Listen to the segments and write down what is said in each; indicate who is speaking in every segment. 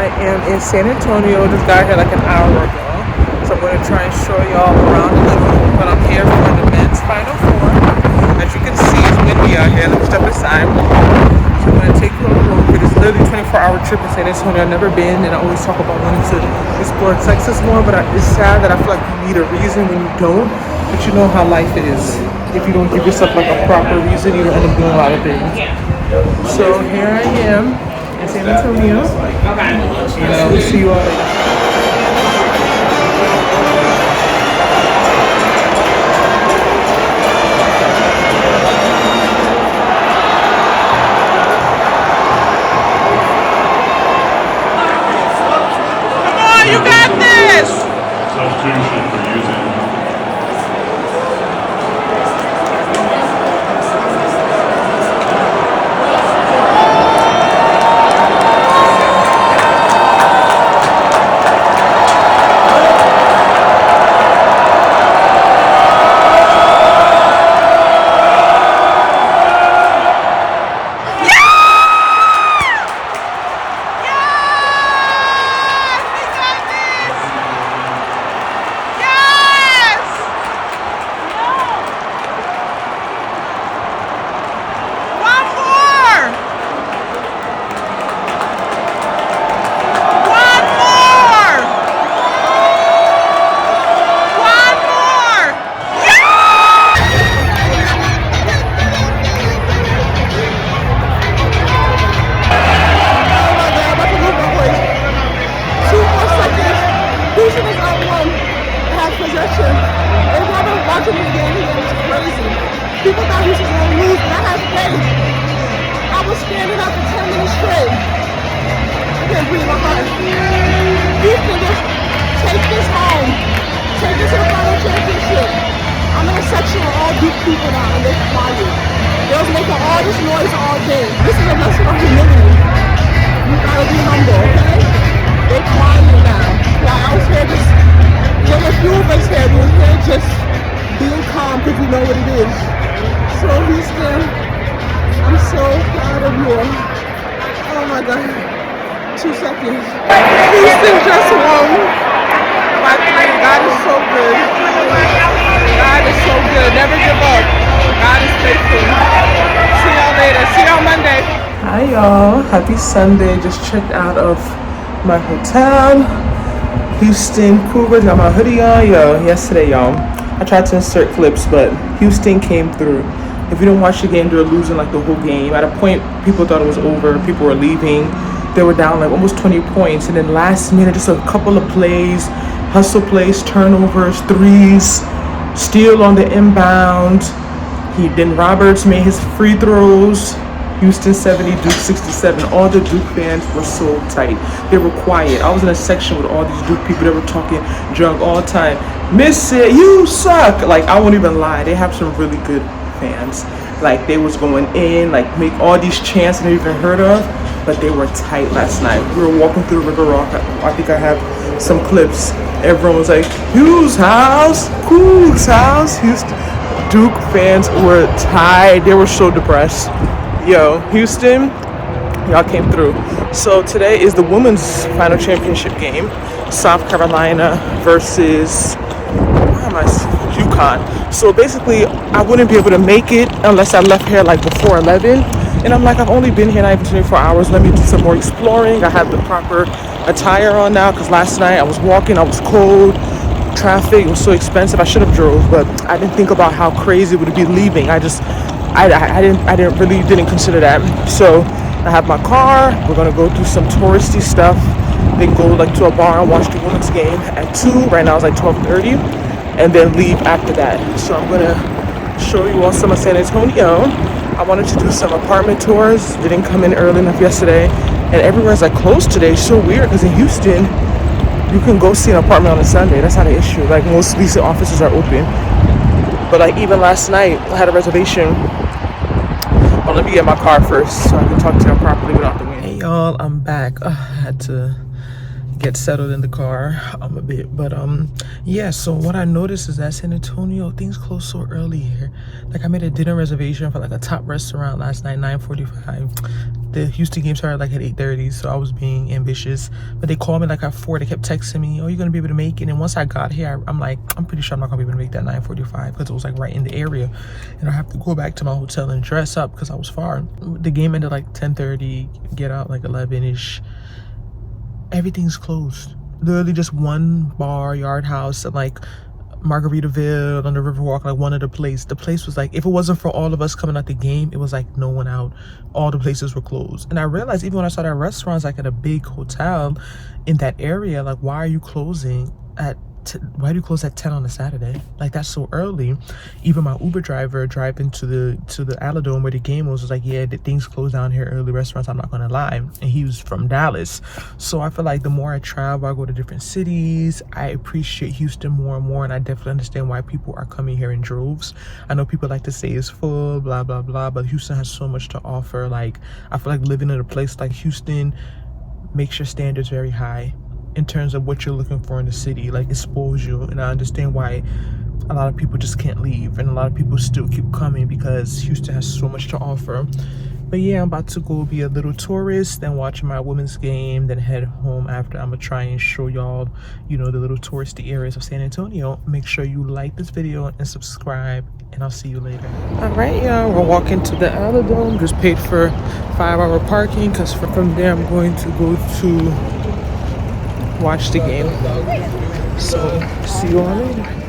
Speaker 1: I am in San Antonio. Just got here like an hour ago. So I'm going to try and show y'all around a little. But I'm here for the men's Final Four. As you can see, it's windy out here. Let me step aside. So I'm going to take you on a road trip. It's literally a 24-hour trip in San Antonio. I've never been, and I always talk about wanting to explore Texas more. But it's sad that I feel like you need a reason when you don't. But you know how life is. If you don't give yourself like a proper reason, you don't end up doing a lot of things. So here I am in San Antonio. And we'll see you all later. People thought he was going to lose, but I had faith. I was standing up for 10 minutes straight. I can't breathe my heart. These niggas, take this home. Take this to the final championship. I'm in a section where all Duke people now, and they're quiet. They was making all this noise all day. This is a lesson of humility. You gotta be humble, okay? They quiet now. While I was here just, there were a few of us here, we were here just being calm because we know what it is. So Houston, I'm so proud of you. Oh my God. 2 seconds. Houston just won by 3. God is so good. God is so good. Never give up. God is faithful. See y'all later. See y'all Monday. Hi y'all. Happy Sunday. Just checked out of my hotel. Houston Cougars. Got my hoodie on. Yesterday y'all, I tried to insert clips, but Houston came through. If you don't watch the game, they were losing like the whole game. At a point, people thought it was over. People were leaving. They were down like almost 20 points. And then last minute, just a couple of plays, hustle plays, turnovers, threes, steal on the inbound. Then Roberts made his free throws. Houston 70, Duke 67. All the Duke fans were so tight. They were quiet. I was in a section with all these Duke people that were talking junk all the time. Miss it, you suck. Like, I won't even lie. They have some really good fans. Like, they was going in, like, make all these chants I never even heard of, but they were tight last night. We were walking through Riverwalk. I think I have some clips. Everyone was like, Hughes house, Coog's house. Houston Duke fans were tight. They were so depressed. Yo, Houston, y'all came through. So today is the women's final championship game. South Carolina versus UConn. So basically, I wouldn't be able to make it unless I left here like before 11. And I'm like, I've only been here not even 24 hours. Let me do some more exploring. I have the proper attire on now because last night I was walking, I was cold. Traffic was so expensive. I should have drove, but I didn't think about how crazy it would be leaving. I didn't consider that. So I have my car. We're gonna go do some touristy stuff. Then go like to a bar and watch the women's game at 2. Right now it's like 12:30, and then leave after that. So I'm gonna show you all some of San Antonio. I wanted to do some apartment tours. Didn't come in early enough yesterday, and everywhere's like closed today. It's so weird because in Houston, you can go see an apartment on a Sunday. That's not an issue. Like most leasing offices are open. But like even last night, I had a reservation. Oh, let me get my car first so I can talk to you properly without the wind. Hey y'all, I'm back. I had to get settled in the car a bit, but yeah. So what I noticed is that San Antonio, things close so early here. Like I made a dinner reservation for like a top restaurant last night, 9:45.
Speaker 2: the Houston game started like at 8:30, so I was being ambitious. But they called me like at 4. They kept texting me, "Oh, you're gonna be able to make it?" And once I got here, I'm like, I'm pretty sure I'm not gonna be able to make that 9:45 because it was like right in the area, and I have to go back to my hotel and dress up because I was far. The game ended like 10:30. Get out like 11ish. Everything's closed. Literally just one bar, Yard House, and like Margaritaville on the Riverwalk, like one of the place was like, if it wasn't for all of us coming out the game, it was like no one out. All the places were closed. And I realized even when I saw that restaurants like at a big hotel in that area, like why are you closing at why do you close at 10 on a Saturday? Like that's so early. Even my Uber driver driving to the Aladome where the game was like, yeah, the things close down here early, restaurants, I'm not gonna lie. And he was from Dallas. So I feel like the more I travel, I go to different cities, I appreciate Houston more and more, and I definitely understand why people are coming here in droves. I know people like to say it's full, blah blah blah, but Houston has so much to offer. Like I feel like living in a place like Houston makes your standards very high in terms of what you're looking for in the city, like expose you. And I understand why a lot of people just can't leave and a lot of people still keep coming because Houston has so much to offer. But yeah, I'm about to go be a little tourist, then watch my women's game, then head home after. I'm gonna try and show y'all, you know, the little touristy areas of San Antonio. Make sure you like this video and subscribe, and I'll see you later. All right, y'all, we're walking to the Aladome. Just paid for 5-hour parking because from there I'm going to go to watch the game. So see you all later.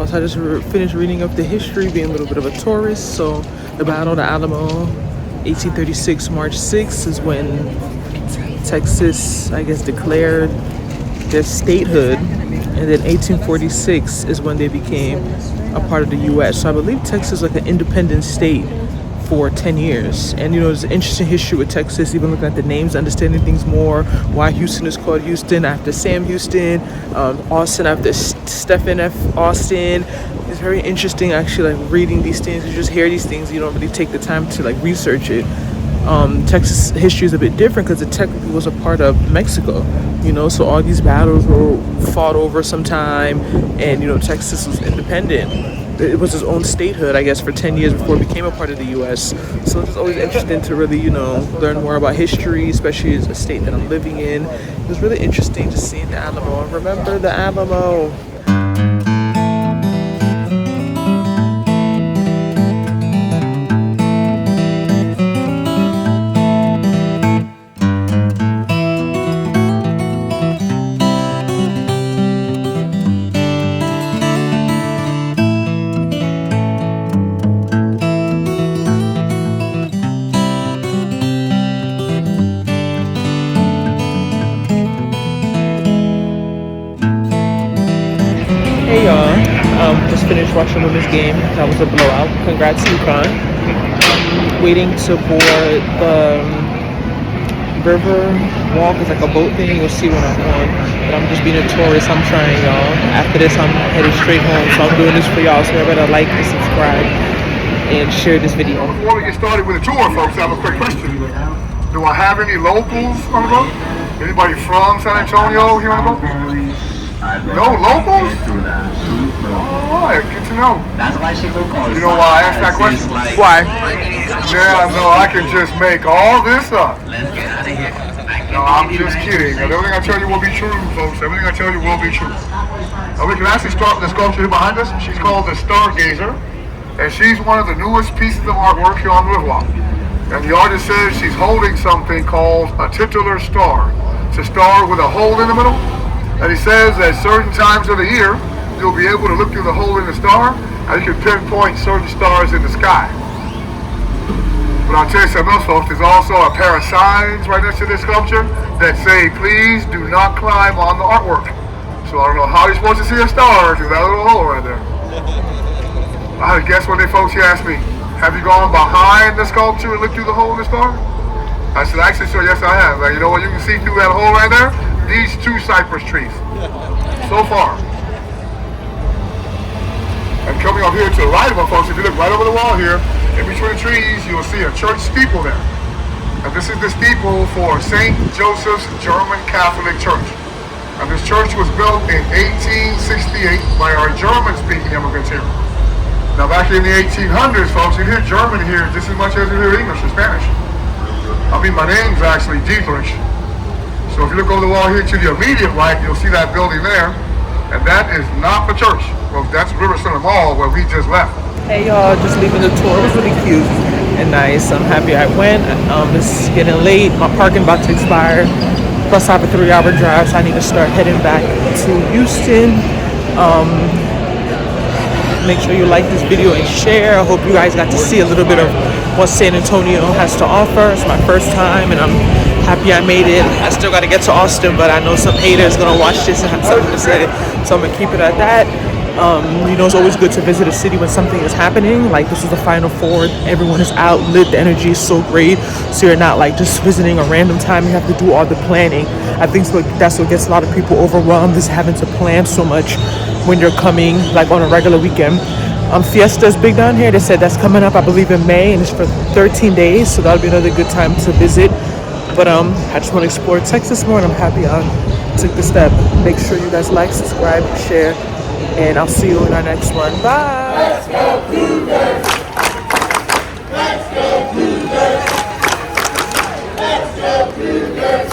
Speaker 2: So I just finished reading up the history, being a little bit of a tourist. So the Battle of the Alamo, 1836, March 6th is when Texas, I guess, declared their statehood. And then 1846 is when they became a part of the U.S. So I believe Texas is like an independent state for 10 years. And you know, there's an interesting history with Texas, even looking at the names, understanding things more, why Houston is called Houston after Sam Houston, Austin after Stephen F. Austin. It's very interesting actually, like reading these things. You just hear these things, you don't really take the time to like research it. Texas history is a bit different because it technically was a part of Mexico, you know, so all these battles were fought over some time, and you know, Texas was independent. It was its own statehood, I guess, for 10 years before it became a part of the U.S. So it's always interesting to really, you know, learn more about history, especially as a state that I'm living in. It was really interesting just seeing the Alamo. And remember the Alamo. Hey y'all, just finished watching women's game. That was a blowout. Congrats, UConn. Waiting to board the Riverwalk. It's like a boat thing. You'll see when I'm on. But I'm just being a tourist. I'm trying, y'all. After this, I'm headed straight home. So I'm doing this for y'all. So everybody like and subscribe and share this video.
Speaker 3: Before we get started with the tour, folks, I have a quick question. Do I have any locals on the boat? Anybody from San Antonio here on the boat? No locals? Alright, good to know. You know why I asked that question?
Speaker 2: Why?
Speaker 3: Yeah, no, I can just make all this up. No, I'm just kidding. Everything I tell you will be true, folks. Everything I tell you will be true. Now we can actually start the sculpture here behind us. She's called the Stargazer, and she's one of the newest pieces of artwork here on the Riverwalk. And the artist says she's holding something called a titular star. It's a star with a hole in the middle. And he says at certain times of the year, you'll be able to look through the hole in the star, and you can pinpoint certain stars in the sky. But I'll tell you something else, folks. There's also a pair of signs right next to this sculpture that say, please do not climb on the artwork. So I don't know how you're supposed to see a star through that little hole right there. I had to guess one day, folks, he asked me, have you gone behind the sculpture and looked through the hole in the star? I said, actually, sir, yes, I have. Like, you know what you can see through that hole right there? These 2 cypress trees. So far. And coming up here to the right of us, folks, if you look right over the wall here, in between the trees, you'll see a church steeple there. And this is the steeple for St. Joseph's German Catholic Church. And this church was built in 1868 by our German-speaking immigrants here. Now back in the 1800s, folks, you hear German here just as much as you hear English or Spanish. I mean, my name's actually Dietrich. So if you look over the wall here to the immediate right, you'll see that building there. And that is not the church. Well, that's River Center Mall where we just left.
Speaker 2: Hey y'all, just leaving the tour. It was really cute and nice. I'm happy I went. It's getting late. My parking about to expire. Plus I have a 3-hour drive, so I need to start heading back to Houston. Make sure you like this video and share. I hope you guys got to see a little bit of what San Antonio has to offer. It's my first time and I'm happy I made it. I still got to get to Austin, but I know some haters gonna watch this and have something to say, so I'm gonna keep it at that. You know, it's always good to visit a city when something is happening. Like this is the Final Four, everyone is out lit, the energy is so great, so you're not like just visiting a random time. You have to do all the planning. I think that's what gets a lot of people overwhelmed, is having to plan so much when you're coming like on a regular weekend. Fiesta is big down here. They said that's coming up, I believe, in May, and it's for 13 days, so that'll be another good time to visit. But I just want to explore Texas more, and I'm happy I took the step. Make sure you guys like, subscribe, share, and I'll see you in our next one. Bye!
Speaker 4: Let's go Cougars! Let's go Cougars! Let's go Cougars!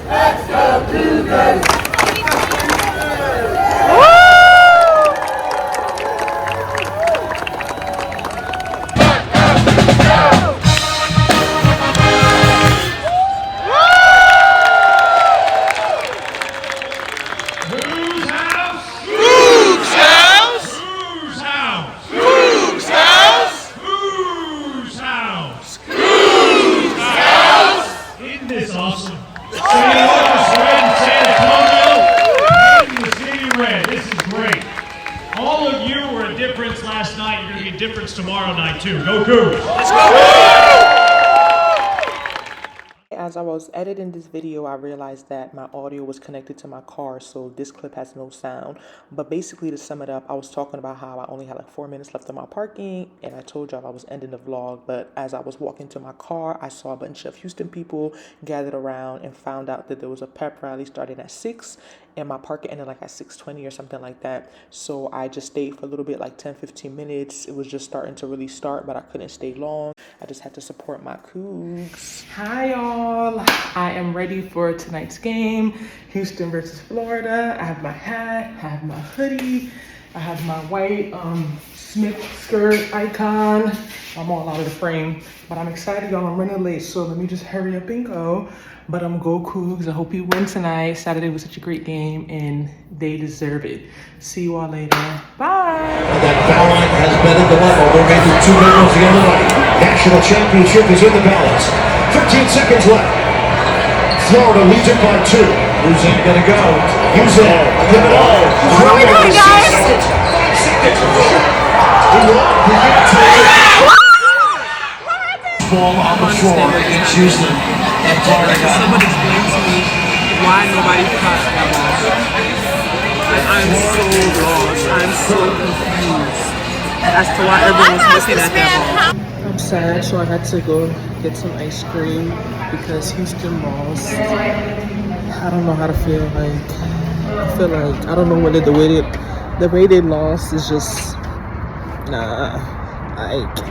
Speaker 4: Let's go Cougars!
Speaker 5: Tomorrow night too. Go Cougars! Let's go!
Speaker 2: As I was editing this video, I realized that my audio was connected to my car, so this clip has no sound. But basically, to sum it up, I was talking about how I only had like 4 minutes left on my parking, and I told y'all I was ending the vlog. But as I was walking to my car, I saw a bunch of Houston people gathered around and found out that there was a pep rally starting at 6, and my parking ended like at 6:20 or something like that. So I just stayed for a little bit, like 10-15 minutes. It was just starting to really start, but I couldn't stay long. I just had to support my Cougs. Hi y'all, I am ready for tonight's game, Houston versus Florida. I have my hat, I have my hoodie, I have my white Smith skirt icon. I'm all out of the frame, but I'm excited, y'all. I'm running late, so let me just hurry up and go. But I'm go Cougs. I hope you win tonight. Saturday was such a great game, and they deserve it. See you all later. Bye.
Speaker 6: That foul line has been at the level. There may be 2 minutes the other way. National championship is in the balance. 15 seconds left. Florida leads it by 2. Who's in gonna go? Who's in? Give it all.
Speaker 1: What are we doing, guys?
Speaker 6: 5 seconds. Ball on the floor against Houston. And Florida got
Speaker 2: someone explain to me why nobody caught that ball. I'm so lost. I'm so confused as to why everyone's looking at that ball. I'm sad, so I had to go get some ice cream because Houston lost. I don't know how to feel. Like, I feel like, I don't know whether the way they lost is just, nah. Like,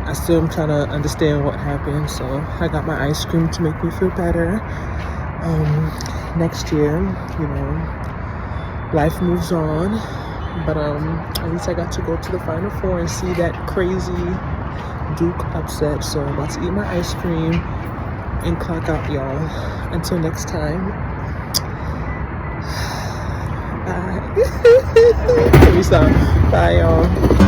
Speaker 2: I still am trying to understand what happened. So I got my ice cream to make me feel better. Next year, you know, life moves on. But at least I got to go to the Final Four and see that crazy Duke upset. So I'm about to eat my ice cream and clock out, y'all. Until next time. Bye. Let me stop. Bye, y'all.